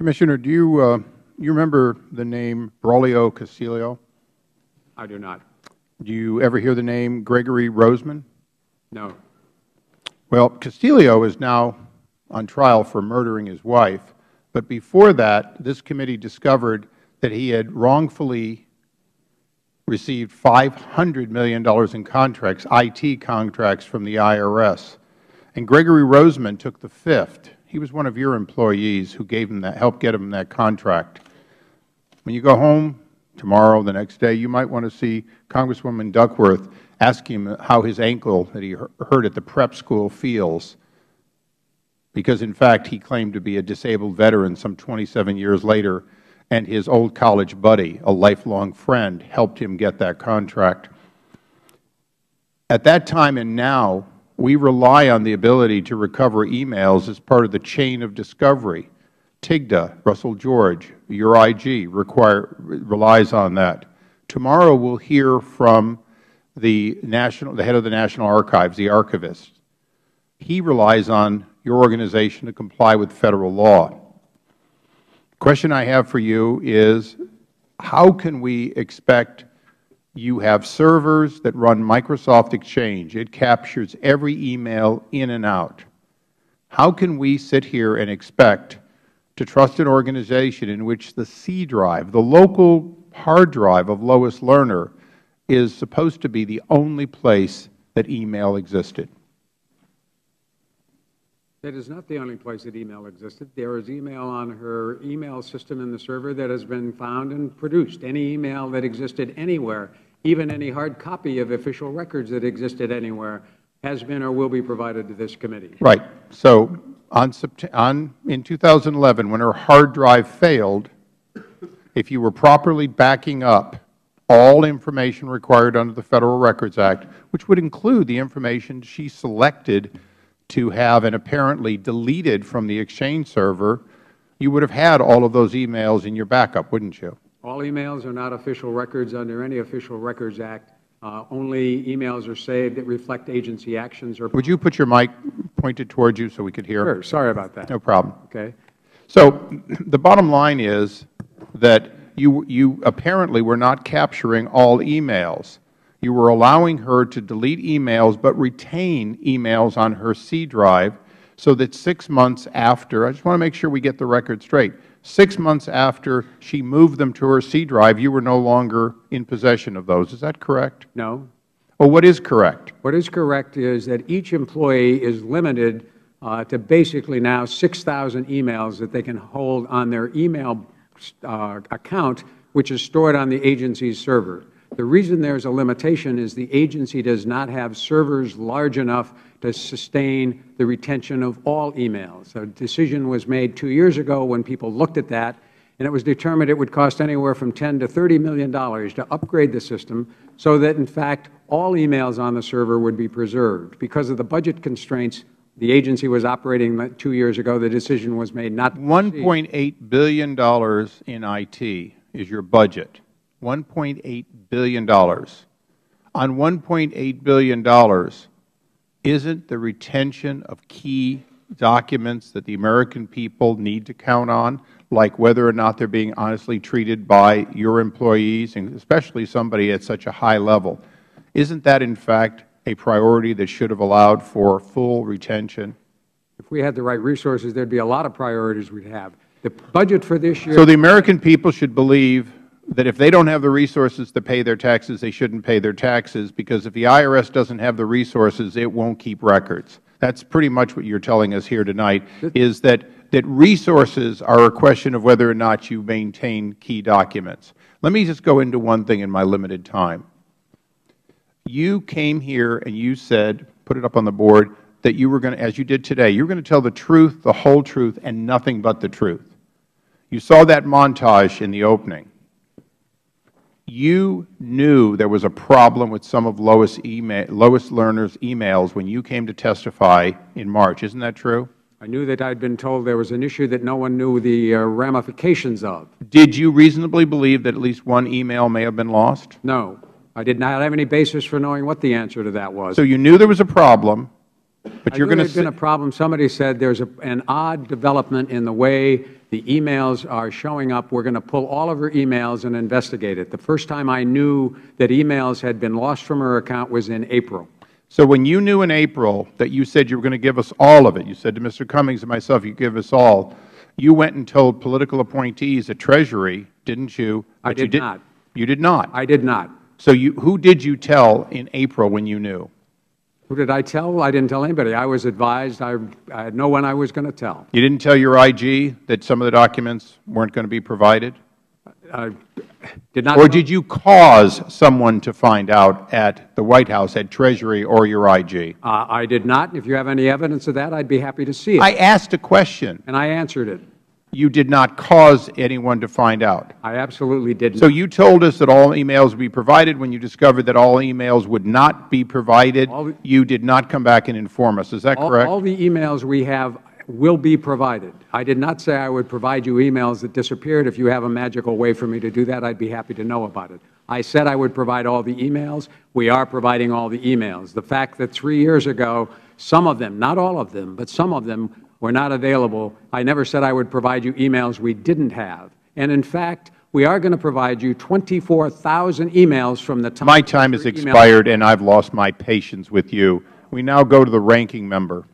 Commissioner, do you remember the name Braulio Castillo? I do not. Do you ever hear the name Gregory Roseman? No. Well, Castillo is now on trial for murdering his wife, but before that, this committee discovered that he had wrongfully received $500 million in contracts, IT contracts from the IRS. And Gregory Roseman took the fifth. He was one of your employees who gave him that, helped get him that contract. When you go home tomorrow, the next day, you might want to see Congresswoman Duckworth ask him how his ankle that he hurt at the prep school feels, because in fact he claimed to be a disabled veteran some 27 years later, and his old college buddy, a lifelong friend, helped him get that contract. At that time and now, we rely on the ability to recover emails as part of the chain of discovery. TIGTA, Russell George, your IG, relies on that. Tomorrow we'll hear from the head of the National Archives, the archivist. He relies on your organization to comply with Federal law. The question I have for you is, how can we expect you have servers that run Microsoft Exchange? It captures every email in and out. How can we sit here and expect to trust an organization in which the C drive, the local hard drive of Lois Lerner, is supposed to be the only place that email existed? That is not the only place that email existed. There is email on her email system in the server that has been found and produced. Any email that existed anywhere, even any hard copy of official records that existed anywhere, has been or will be provided to this committee. Right. So in 2011, when her hard drive failed, if you were properly backing up all information required under the Federal Records Act, which would include the information she selected to have and apparently deleted from the Exchange server, you would have had all of those emails in your backup, wouldn't you? All emails are not official records under any Official Records Act. Only emails are saved that reflect agency actions. Would you put your mic pointed towards you so we could hear? Sure. Sorry about that. No problem. Okay. So the bottom line is that you apparently were not capturing all emails. You were allowing her to delete emails but retain emails on her C drive, so that 6 months after, I just want to make sure we get the record straight, 6 months after she moved them to her C drive, you were no longer in possession of those. Is that correct? No. Well, what is correct? What is correct is that each employee is limited to basically now 6,000 emails that they can hold on their email account, which is stored on the agency's server. The reason there is a limitation is the agency does not have servers large enough to sustain the retention of all emails. A decision was made 2 years ago when people looked at that, and it was determined it would cost anywhere from $10 to $30 million to upgrade the system so that, in fact, all emails on the server would be preserved. Because of the budget constraints the agency was operating 2 years ago, the decision was made not to proceed. $1.8 billion in IT is your budget. $1.8 billion. On $1.8 billion, isn't the retention of key documents that the American people need to count on, like whether or not they are being honestly treated by your employees, and especially somebody at such a high level, isn't that in fact a priority that should have allowed for full retention? If we had the right resources, there would be a lot of priorities we would have. The budget for this year— So the American people should believe that if they don't have the resources to pay their taxes, they shouldn't pay their taxes, because if the IRS doesn't have the resources, it won't keep records. That's pretty much what you are telling us here tonight, is that resources are a question of whether or not you maintain key documents. Let me just go into one thing in my limited time. You came here and you said, put it up on the board, that you were going to, as you did today, you were going to tell the truth, the whole truth, and nothing but the truth. You saw that montage in the opening. You knew there was a problem with some of Lois Lerner's emails when you came to testify in March. Isn't that true? I knew that I had been told there was an issue that no one knew the ramifications of. Did you reasonably believe that at least one email may have been lost? No. I did not have any basis for knowing what the answer to that was. So you knew there was a problem, but you're going to say— there had been a problem. Somebody said there's an odd development in the way The emails are showing up. We're going to pull all of her emails and investigate it. The first time I knew that emails had been lost from her account was in April. So when you knew in April that you said you were going to give us all of it, you said to Mr. Cummings and myself, you give us all, you went and told political appointees at Treasury, didn't you? I did not. You did not? I did not. So who did you tell in April when you knew? Who did I tell? I didn't tell anybody. I was advised. I had no one I was going to tell. You didn't tell your IG that some of the documents weren't going to be provided? Did not. Or did you cause someone to find out at the White House, at Treasury, or your IG? I did not. If you have any evidence of that, I'd be happy to see it. I asked a question. And I answered it. You did not cause anyone to find out. I absolutely did not. So you told us that all emails would be provided. When you discovered that all emails would not be provided, you did not come back and inform us. Is that correct? All the emails we have will be provided. I did not say I would provide you emails that disappeared. If you have a magical way for me to do that, I'd be happy to know about it. I said I would provide all the emails. We are providing all the emails. The fact that 3 years ago, some of them, not all of them, but some of them were not available, I never said I would provide you emails we didn't have. And in fact, we are going to provide you 24,000 emails from the time. My time has expired, and I've lost my patience with you. We now go to the ranking member.